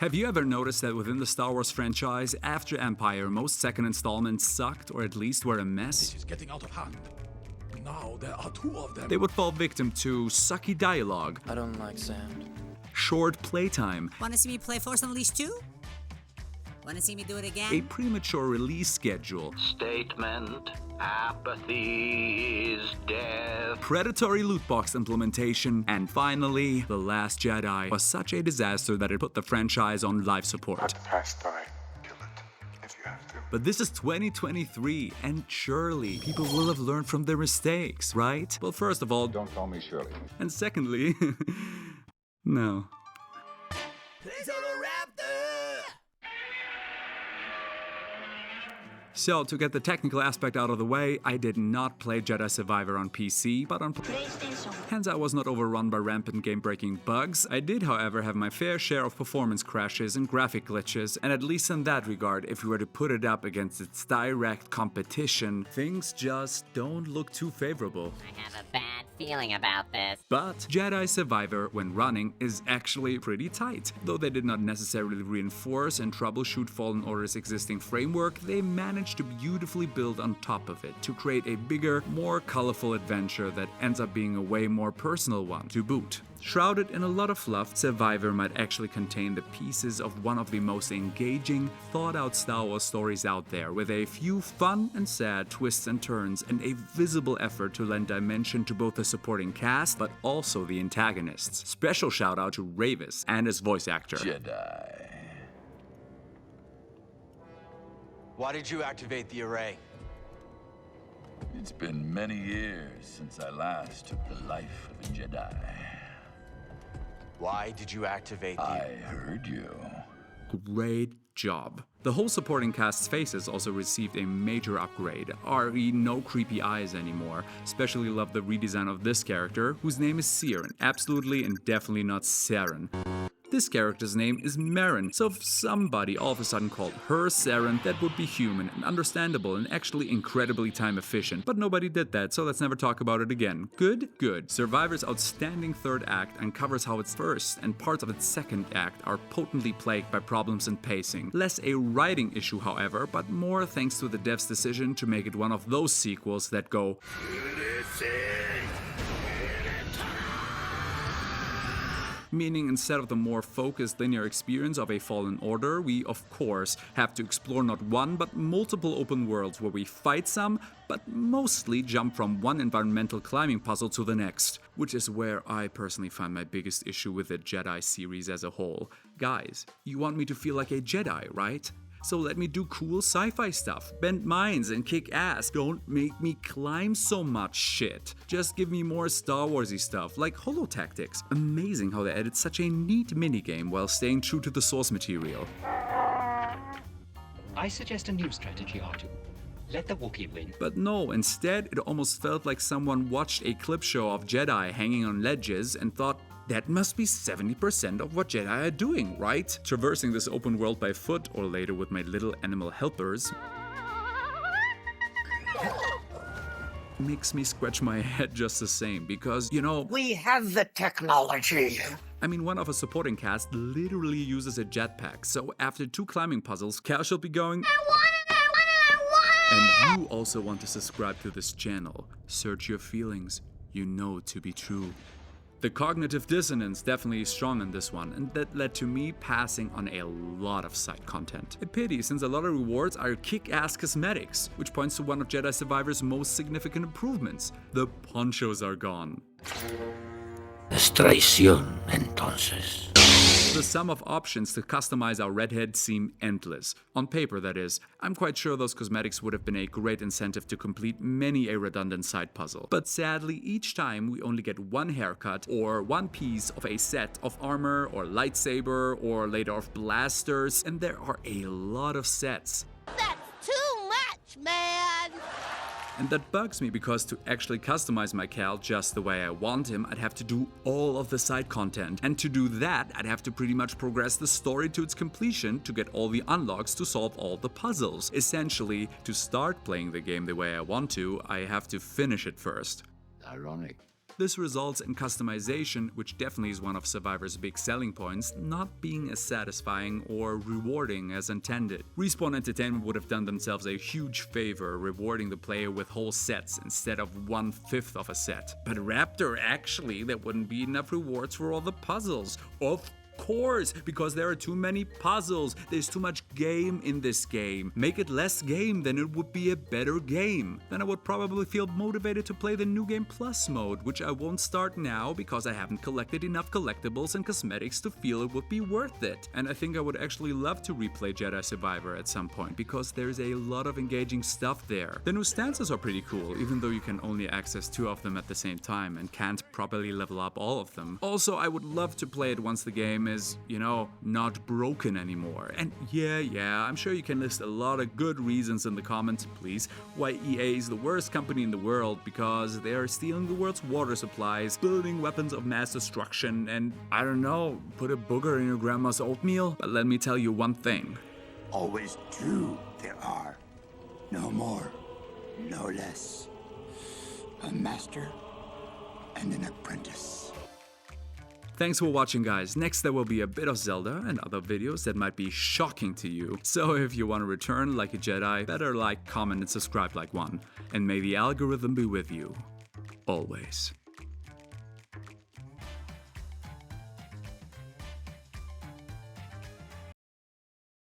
Have you ever noticed that within the Star Wars franchise, after Empire, most second installments sucked or at least were a mess? This is getting out of hand. Now there are two of them. They would fall victim to sucky dialogue, I don't like sand. short playtime, Wanna see me play Force Unleashed 2? Wanna see me do it again? a premature release schedule, Statement: apathy is death. predatory loot box implementation, and finally, The Last Jedi was such a disaster that it put the franchise on life support. Let the past die. Kill it, if you have to. But this is 2023, and surely people will have learned from their mistakes, right? Well, first of all, Don't call me Shirley. and secondly, no. It's on a Raptor! So, to get the technical aspect out of the way, I did not play Jedi Survivor on PC, but on PlayStation. Hence, I was not overrun by rampant game-breaking bugs. I did, however, have my fair share of performance crashes and graphic glitches, and at least in that regard, if you were to put it up against its direct competition, things just don't look too favorable. I have a bad feeling about this. But Jedi Survivor, when running, is actually pretty tight. Though they did not necessarily reinforce and troubleshoot Fallen Order's existing framework, they managed to beautifully build on top of it to create a bigger, more colorful adventure that ends up being a way more personal one to boot. Shrouded in a lot of fluff, Survivor might actually contain the pieces of one of the most engaging, thought-out Star Wars stories out there, with a few fun and sad twists and turns and a visible effort to lend dimension to both the supporting cast but also the antagonists. Special shout out to Ravis and his voice actor. Jedi. Why did you activate the array? It's been many years since I last took the life of a Jedi. Why did you activate the... I heard you. Great job. The whole supporting cast's faces also received a major upgrade, re no creepy eyes anymore. Especially love the redesign of this character, whose name is Siren, absolutely and definitely not Saren. This character's name is Marin, so if somebody all of a sudden called her Saren, that would be human and understandable and actually incredibly time efficient. But nobody did that, so let's never talk about it again. Good? Good. Survivor's outstanding third act uncovers how its first and parts of its second act are potently plagued by problems in pacing. Less a writing issue, however, but more thanks to the devs' decision to make it one of those sequels that go, meaning instead of the more focused linear experience of a Fallen Order, we of course have to explore not one but multiple open worlds where we fight some, but mostly jump from one environmental climbing puzzle to the next, which is where I personally find my biggest issue with the Jedi series as a whole. Guys, you want me to feel like a Jedi, right? So let me do cool sci-fi stuff, bend minds and kick ass. Don't make me climb so much shit. Just give me more Star Warsy stuff, like Holotactics. Amazing how they added such a neat minigame while staying true to the source material. I suggest a new strategy, R2. Let the Wookiee win. But no, instead it almost felt like someone watched a clip show of Jedi hanging on ledges and thought, that must be 70% of what Jedi are doing, right? Traversing this open world by foot, or later with my little animal helpers, makes me scratch my head just the same, because, you know, we have the technology. I mean, one of a supporting cast literally uses a jetpack, so after 2 climbing puzzles, Cal should be going, I want it! And you also want to subscribe to this channel. Search your feelings, you know to be true. The cognitive dissonance definitely is strong in this one, and that led to me passing on a lot of side content. A pity, since a lot of rewards are kick-ass cosmetics, which points to one of Jedi Survivor's most significant improvements. The ponchos are gone. Es traición, entonces. The sum of options to customize our redhead seem endless. On paper, that is. I'm quite sure those cosmetics would have been a great incentive to complete many a redundant side puzzle. But sadly, each time we only get one haircut or one piece of a set of armor or lightsaber or later of blasters, and there are a lot of sets. That's too much, man! And that bugs me because to actually customize my Cal just the way I want him, I'd have to do all of the side content. And to do that, I'd have to pretty much progress the story to its completion to get all the unlocks to solve all the puzzles. Essentially, to start playing the game the way I want to, I have to finish it first. Ironic. This results in customization, which definitely is one of Survivor's big selling points, not being as satisfying or rewarding as intended. Respawn Entertainment would have done themselves a huge favor rewarding the player with whole sets instead of 1/5 of a set. But Raptor, actually, there wouldn't be enough rewards for all the puzzles. Of course, because there are too many puzzles. There's too much game in this game. Make it less game, then it would be a better game. Then I would probably feel motivated to play the New Game Plus mode, which I won't start now because I haven't collected enough collectibles and cosmetics to feel it would be worth it. And I think I would actually love to replay Jedi Survivor at some point because there's a lot of engaging stuff there. The new stances are pretty cool, even though you can only access 2 of them at the same time and can't properly level up all of them. Also, I would love to play it once the game is, not broken anymore. And yeah, I'm sure you can list a lot of good reasons in the comments, please, why EA is the worst company in the world, because they are stealing the world's water supplies, building weapons of mass destruction, and I don't know, put a booger in your grandma's oatmeal. But let me tell you one thing. Always 2 there are. No more, no less. A master and an apprentice. Thanks for watching, guys. Next there will be a bit of Zelda and other videos that might be shocking to you. So if you want to return like a Jedi, better like, comment and subscribe like one. And may the algorithm be with you. Always.